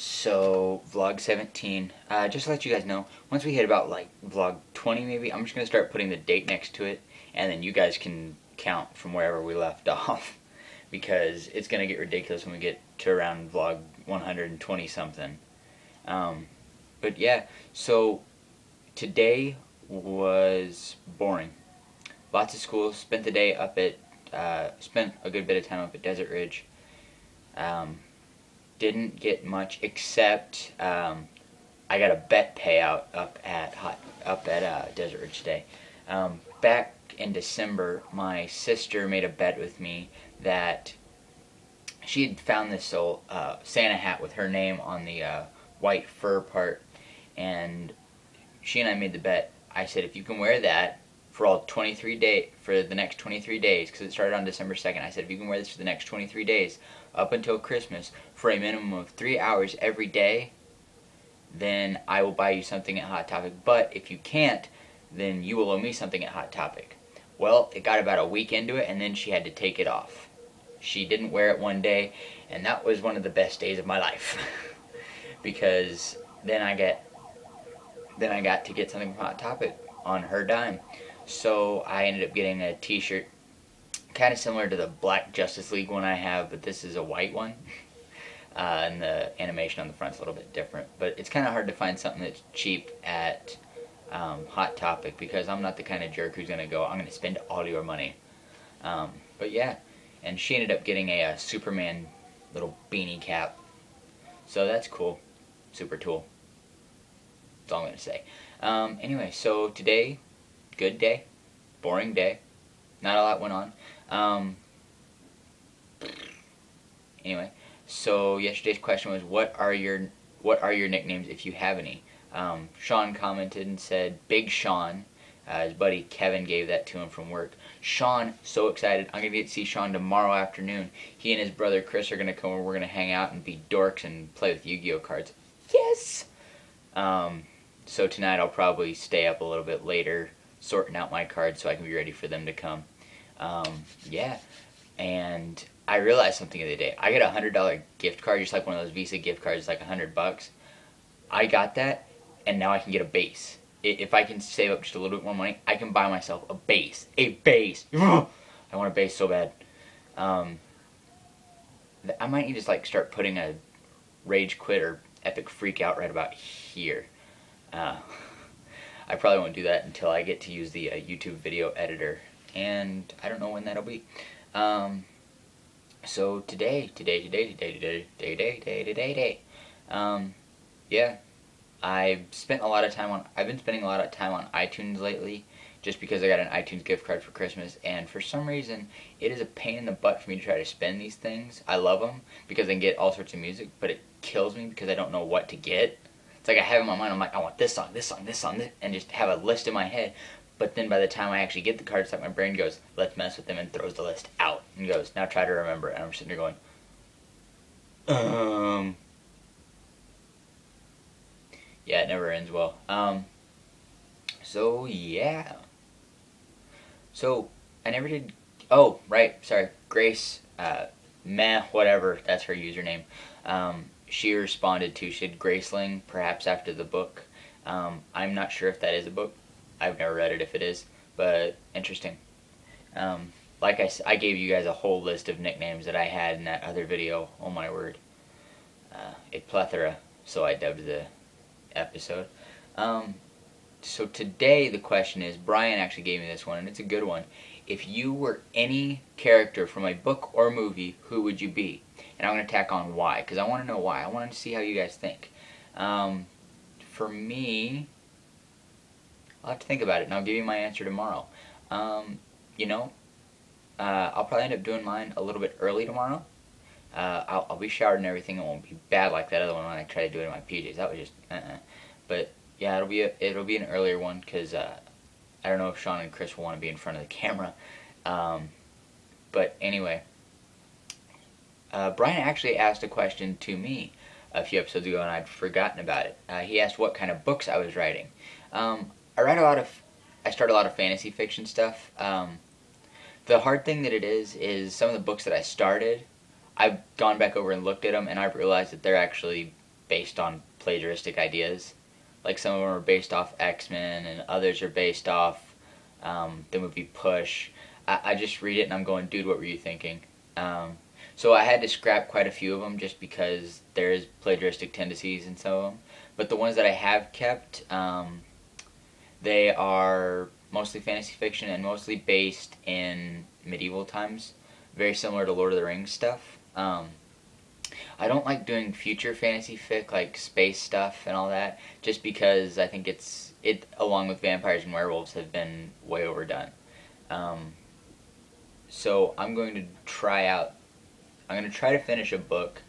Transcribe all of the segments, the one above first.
So, vlog 17, just to let you guys know, once we hit about like vlog 20 maybe, I'm just going to start putting the date next to it, and then you guys can count from wherever we left off, because it's going to get ridiculous when we get to around vlog 120 something. But yeah, so today was boring. Lots of school, spent the day up at, spent a good bit of time up at Desert Ridge. Didn't get much except I got a bet payout up at Desert Ridge today. Back in December, my sister made a bet with me that she had found this old Santa hat with her name on the white fur part, and she and I made the bet. I said, if you can wear that for the next 23 days, because it started on December 2nd. I said, if you can wear this for the next 23 days, up until Christmas, for a minimum of 3 hours every day, then I will buy you something at Hot Topic. But if you can't, then you will owe me something at Hot Topic. Well, it got about a week into it, and then she had to take it off. She didn't wear it one day, and that was one of the best days of my life. Because then I got to get something from Hot Topic on her dime. So I ended up getting a t-shirt kind of similar to the Black Justice League one I have, but this is a white one. And the animation on the front's a little bit different. But it's kind of hard to find something that's cheap at Hot Topic, because I'm not the kind of jerk who's going to go, I'm going to spend all your money. But yeah, and she ended up getting a Superman little beanie cap. So that's cool. Super tool. That's all I'm going to say. Anyway, so today, good day, boring day, not a lot went on. Anyway, so yesterday's question was, what are your nicknames if you have any? Sean commented and said Big Sean. His buddy Kevin gave that to him from work. Sean, so excited. I'm going to get to see Sean tomorrow afternoon. He and his brother Chris are going to come over. We're going to hang out and be dorks and play with Yu-Gi-Oh cards. Yes! So tonight I'll probably stay up a little bit later sorting out my cards so I can be ready for them to come. Yeah, and I realized something the other day. I got a $100 gift card, just like one of those Visa gift cards, like $100. I got that, and now I can get a base. If I can save up just a little bit more money, I can buy myself a base. A base! I want a base so bad. I might need to like start putting a rage quit or epic freak out right about here. I probably won't do that until I get to use the YouTube video editor, and I don't know when that'll be. So today, yeah, I've been spending a lot of time on iTunes lately, just because I got an iTunes gift card for Christmas, and for some reason, it is a pain in the butt for me to try to spend these things. I love them, because I can get all sorts of music, but it kills me because I don't know what to get. It's like I have in my mind, I'm like, I want this song, this song, this song, and just have a list in my head. But then by the time I actually get the cards, like my brain goes, let's mess with them, and throws the list out and goes, now try to remember it. And I'm sitting there going, yeah, it never ends well. So yeah. So I never did. Oh, right. Sorry, Grace. Whatever. That's her username. She responded to, she said Graceling, perhaps after the book. I'm not sure if that is a book. I've never read it if it is, but interesting. Like I gave you guys a whole list of nicknames that I had in that other video. Oh my word. A plethora, so I dubbed the episode. So today the question is, Brian actually gave me this one, and it's a good one. If you were any character from a book or movie, who would you be? And I'm going to tack on why, because I want to know why. I want to see how you guys think. For me, I'll have to think about it, and I'll give you my answer tomorrow. You know, I'll probably end up doing mine a little bit early tomorrow. I'll be showered and everything. It won't be bad like that other one when I try to do it in my PJs. That was just, But yeah, it'll be an earlier one, because I don't know if Sean and Chris will want to be in front of the camera. But anyway, Brian actually asked a question to me a few episodes ago, and I'd forgotten about it. He asked what kind of books I was writing. I start a lot of fantasy fiction stuff. The hard thing that it is some of the books that I started, I've gone back over and looked at them, and I've realized that they're actually based on plagiaristic ideas. Like some of them are based off X-Men, and others are based off the movie Push. I just read it and I'm going, dude, what were you thinking? So I had to scrap quite a few of them just because there is plagiaristic tendencies in some of them. But the ones that I have kept, they are mostly fantasy fiction and mostly based in medieval times. Very similar to Lord of the Rings stuff. I don't like doing future fantasy fic, like space stuff and all that, just because I think it along with vampires and werewolves, have been way overdone. So I'm going to try to finish a book.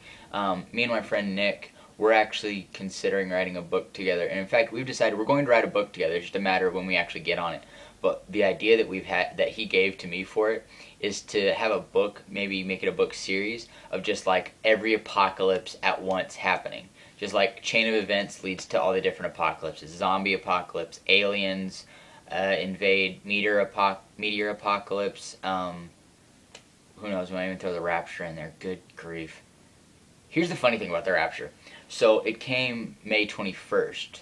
Me and my friend Nick, we're actually considering writing a book together. And in fact, we've decided we're going to write a book together. It's just a matter of when we actually get on it. But the idea that he gave to me for it is to have a book, maybe make it a book series of just like every apocalypse at once happening. Just like chain of events leads to all the different apocalypses. Zombie apocalypse, aliens invade, meteor apocalypse, who knows, we might even throw the Rapture in there. Good grief. Here's the funny thing about the Rapture. So it came May 21st,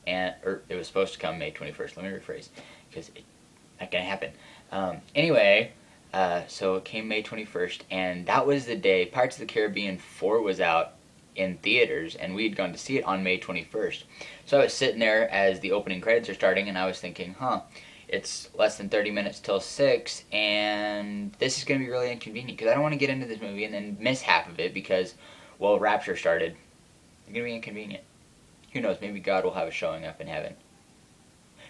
or it was supposed to come May 21st. Let me rephrase, because it's not going to happen. Anyway, so it came May 21st, and that was the day Pirates of the Caribbean 4 was out in theaters, and we had gone to see it on May 21st. So I was sitting there as the opening credits are starting, and I was thinking, it's less than 30 minutes till 6, and this is going to be really inconvenient, because I don't want to get into this movie and then miss half of it because, well, Rapture started. It's going to be inconvenient. Who knows, maybe God will have a showing up in heaven.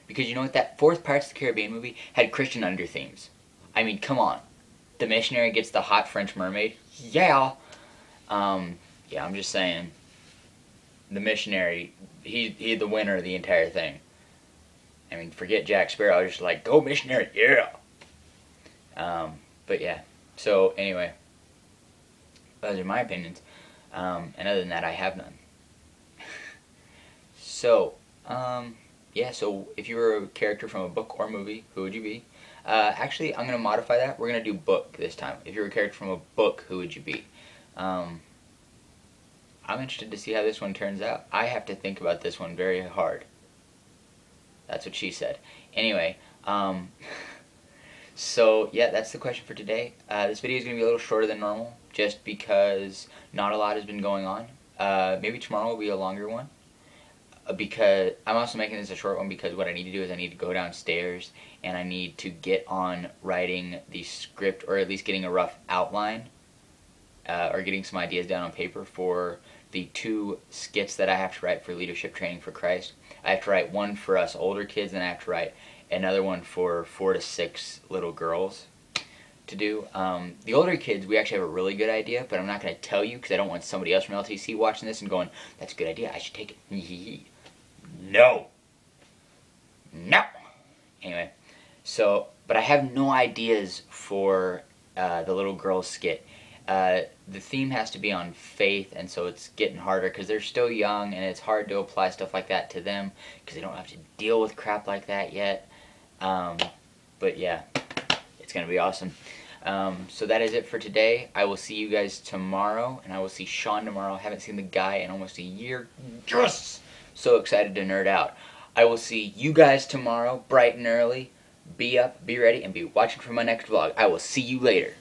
Because you know what, that fourth Pirates of the Caribbean movie had Christian under-themes. I mean, come on. The missionary gets the hot French mermaid. Yeah. Yeah, I'm just saying. The missionary, he's the winner of the entire thing. I mean, forget Jack Sparrow. I was just like, go missionary, yeah. But yeah. So anyway, those are my opinions. And other than that, I have none. So, yeah. So if you were a character from a book or movie, who would you be? Actually, I'm gonna modify that. We're gonna do book this time. If you were a character from a book, who would you be? I'm interested to see how this one turns out. I have to think about this one very hard. That's what she said. Anyway, so yeah, that's the question for today. This video is going to be a little shorter than normal, just because not a lot has been going on. Maybe tomorrow will be a longer one. Because I'm also making this a short one because what I need to do is I need to go downstairs and I need to get on writing the script, or at least getting a rough outline, or getting some ideas down on paper for the 2 skits that I have to write for Leadership Training for Christ. I have to write one for us older kids, and I have to write another one for 4 to 6 little girls to do. The older kids, we actually have a really good idea, but I'm not going to tell you because I don't want somebody else from LTC watching this and going, that's a good idea, I should take it. No. No. Anyway, so, but I have no ideas for the little girls skit. The theme has to be on faith, and so it's getting harder because they're still young, and it's hard to apply stuff like that to them because they don't have to deal with crap like that yet. But yeah, it's going to be awesome. So that is it for today. I will see you guys tomorrow, and I will see Sean tomorrow. I haven't seen the guy in almost a year. Yes! So excited to nerd out. I will see you guys tomorrow, bright and early. Be up, be ready, and be watching for my next vlog. I will see you later.